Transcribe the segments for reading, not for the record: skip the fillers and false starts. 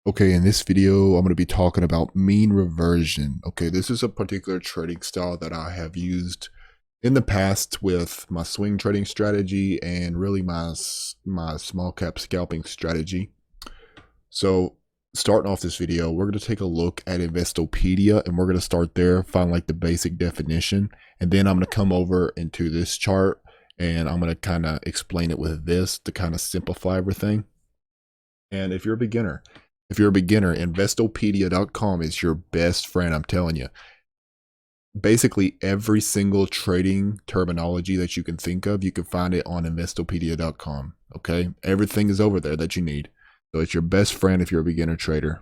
Okay, in this video, I'm going to be talking about mean reversion. Okay, this is a particular trading style that I have used in the past with my swing trading strategy and really my small cap scalping strategy. So starting off this video, we're going to take a look at Investopedia and we're going to start there, find like the basic definition. And then I'm going to come over into this chart and I'm going to kind of explain it with this to kind of simplify everything. And if you're a beginner, Investopedia.com is your best friend, I'm telling you. Basically, every single trading terminology that you can think of, you can find it on Investopedia.com. Okay? Everything is over there that you need. So it's your best friend if you're a beginner trader.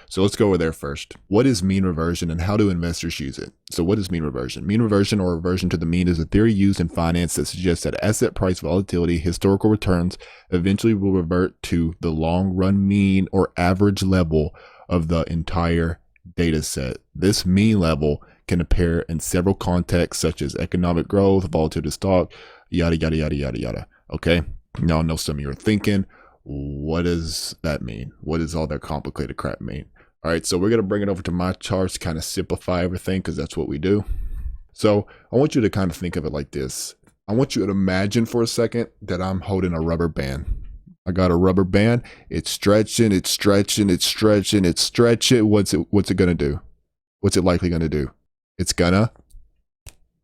So let's go over there first. What is mean reversion and how do investors use it? So what is mean reversion? Mean reversion, or reversion to the mean, is a theory used in finance that suggests that asset price volatility, historical returns, eventually will revert to the long run mean or average level of the entire data set. This mean level can appear in several contexts such as economic growth, volatility of stock, yada, yada, yada, yada, yada. Okay. Now I know some of you are thinking, what does that mean? What does all that complicated crap mean? All right, so we're going to bring it over to my charts, kind of simplify everything because that's what we do. So I want you to kind of think of it like this. I want you to imagine for a second that I'm holding a rubber band. I got a rubber band. It's stretching, it's stretching, it's stretching, it's stretching. What's it going to do? What's it likely going to do? It's gonna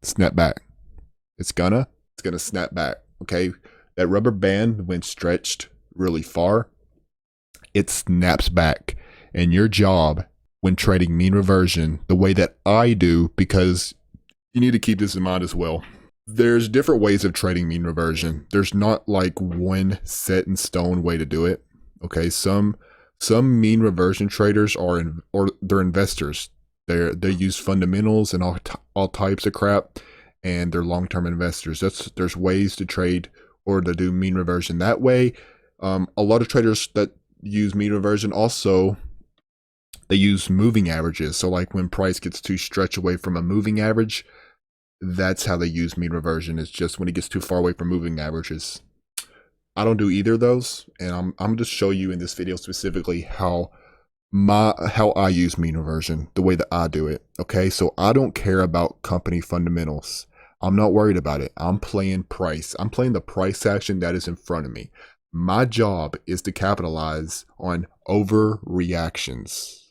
snap back. It's gonna snap back. Okay, that rubber band, when stretched really far, it snaps back. And your job when trading mean reversion, the way that I do, because you need to keep this in mind as well. There's different ways of trading mean reversion. There's not like one set in stone way to do it. Okay, some mean reversion traders they're investors. They use fundamentals and all types of crap, and they're long-term investors. There's ways to trade or to do mean reversion that way. A lot of traders that use mean reversion also, they use moving averages. So like when price gets too stretched away from a moving average, that's how they use mean reversion. It's just when it gets too far away from moving averages. I don't do either of those, and I'm just show you in this video specifically how I use mean reversion, the way that I do it. Okay, so I don't care about company fundamentals. I'm not worried about it. I'm playing price. I'm playing the price action that is in front of me. My job is to capitalize on overreactions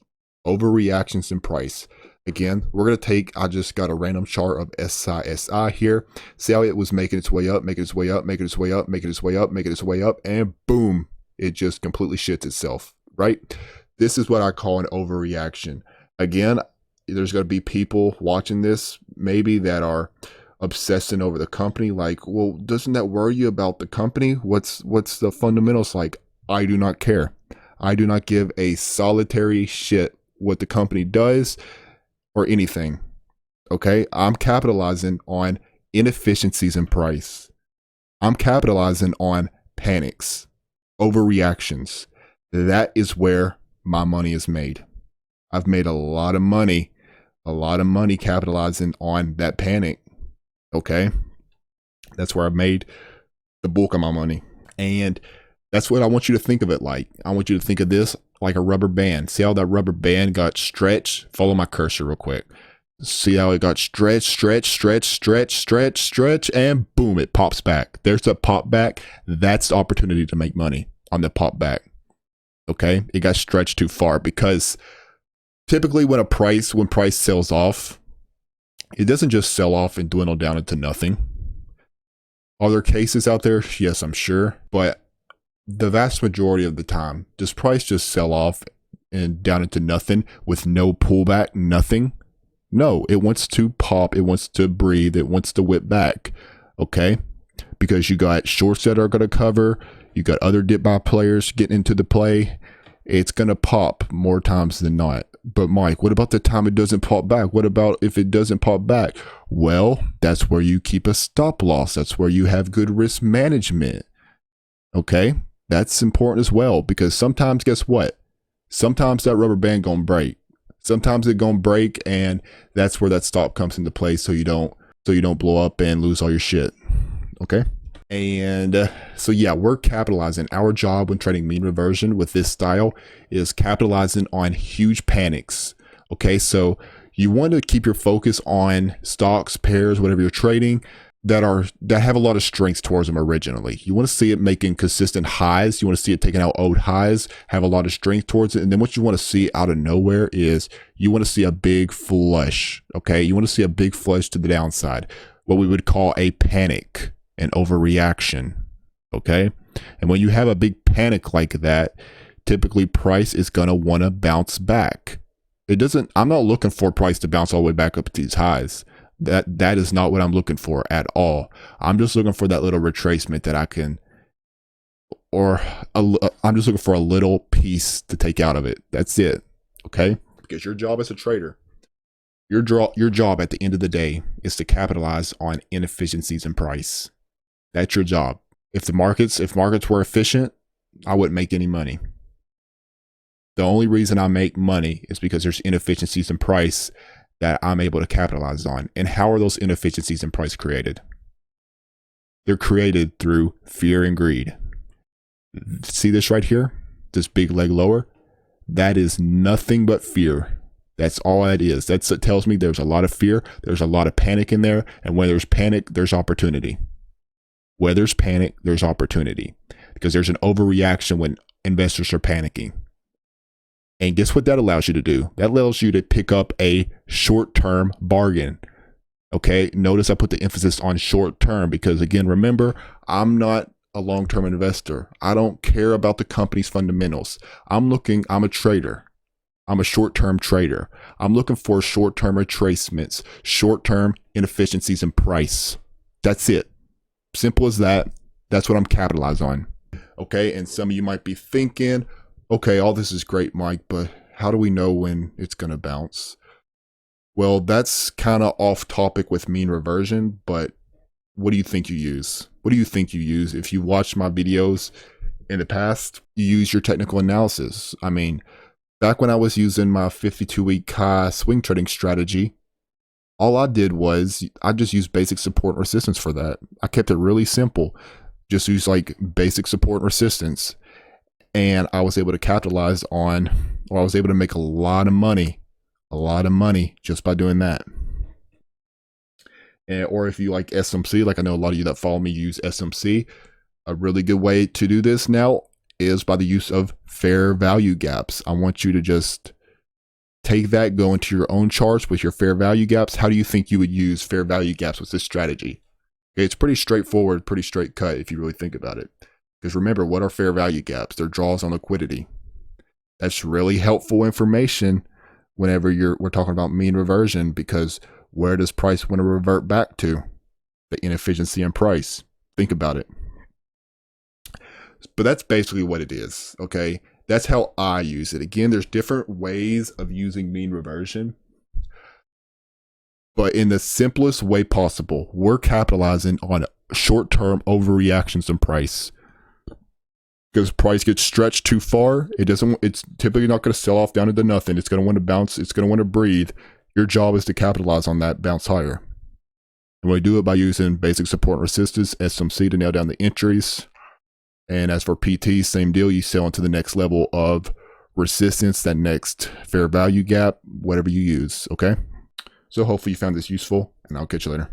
in price. Again, we're going to take, I just got a random chart of SI here. See how it was making its way up, making its way up, making its way up, making its way up, making its way up, and boom, it just completely shits itself, right? This is what I call an overreaction. Again, there's going to be people watching this maybe that are obsessing over the company. Like, well, doesn't that worry you about the company? What's the fundamentals like? I do not care. I do not give a solitary shit what the company does or anything. Okay, I'm capitalizing on inefficiencies in price. I'm capitalizing on panics, overreactions. That is where my money is made. I've made a lot of money capitalizing on that panic. Okay, that's where I've made the bulk of my money. And that's what I want you to think of it like. I want you to think of this like a rubber band. See how that rubber band got stretched? Follow my cursor real quick. See how it got stretched, and boom, it pops back. There's a pop back. That's the opportunity to make money on the pop back. Okay, it got stretched too far, because typically when price sells off, it doesn't just sell off and dwindle down into nothing. Are there cases out there? Yes, I'm sure. But the vast majority of the time, does price just sell off and down into nothing with no pullback, nothing? No, it wants to pop, it wants to breathe, it wants to whip back. Okay? Because you got shorts that are going to cover, you got other dip buy players getting into the play. It's going to pop more times than not. But Mike, what about the time it doesn't pop back? What about if it doesn't pop back? Well, that's where you keep a stop loss. That's where you have good risk management. Okay? That's important as well, because sometimes, guess what? Sometimes that rubber band gonna break. Sometimes it gonna break, and that's where that stop comes into play, so you don't blow up and lose all your shit. Okay? And so yeah, we're capitalizing. Our job when trading mean reversion with this style is capitalizing on huge panics. Okay, so you want to keep your focus on stocks, pairs, whatever you're trading that have a lot of strengths towards them originally. You want to see it making consistent highs. You want to see it taking out old highs, have a lot of strength towards it. And then what you want to see out of nowhere is you want to see a big flush. Okay, you want to see a big flush to the downside, what we would call a panic, an overreaction. Okay, and when you have a big panic like that, typically price is going to want to bounce back. I'm not looking for price to bounce all the way back up to these highs. That is not what I'm looking for at all. I'm just looking for that little retracement that I can, I'm just looking for a little piece to take out of it. That's it. Okay, because your job as a trader, your job at the end of the day is to capitalize on inefficiencies in price. That's your job. If markets were efficient, I wouldn't make any money. The only reason I make money is because there's inefficiencies in price that I'm able to capitalize on. And how are those inefficiencies in price created? They're created through fear and greed. See this right here? This big leg lower? That is nothing but fear. That's all that is. It tells me there's a lot of fear. There's a lot of panic in there. And when there's panic, there's opportunity. Where there's panic, there's opportunity. Because there's an overreaction when investors are panicking. And guess what that allows you to do? That allows you to pick up a short-term bargain. Okay, notice I put the emphasis on short-term because, again, remember, I'm not a long-term investor. I don't care about the company's fundamentals. I'm a trader. I'm a short-term trader. I'm looking for short-term retracements, short-term inefficiencies in price. That's it. Simple as that. That's what I'm capitalized on. Okay, and some of you might be thinking, okay, all this is great, Mike, but how do we know when it's going to bounce? Well, that's kind of off topic with mean reversion, but what do you think you use? What do you think you use? If you watched my videos in the past, you use your technical analysis. I mean, back when I was using my 52-week high swing trading strategy, all I did was I just used basic support and resistance for that. I kept it really simple. Just use like basic support and resistance. And I was able to capitalize on, or I was able to make a lot of money just by doing that. Or if you like SMC, like I know a lot of you that follow me use SMC, a really good way to do this now is by the use of fair value gaps. I want you to just take that, go into your own charts with your fair value gaps. How do you think you would use fair value gaps with this strategy? Okay, it's pretty straightforward, pretty straight cut if you really think about it. Because remember, what are fair value gaps? They're draws on liquidity. That's really helpful information whenever we're talking about mean reversion, because where does price want to revert back to? The inefficiency in price. Think about it. But that's basically what it is, okay? That's how I use it. Again, there's different ways of using mean reversion. But in the simplest way possible, we're capitalizing on short-term overreactions in price. Because price gets stretched too far, it's typically not going to sell off down into nothing. It's going to want to bounce. It's going to want to breathe. Your job is to capitalize on that bounce higher. And we do it by using basic support and resistance, SMC, to nail down the entries. And as for PT, same deal. You sell into the next level of resistance, that next fair value gap, whatever you use. Okay. So hopefully you found this useful, and I'll catch you later.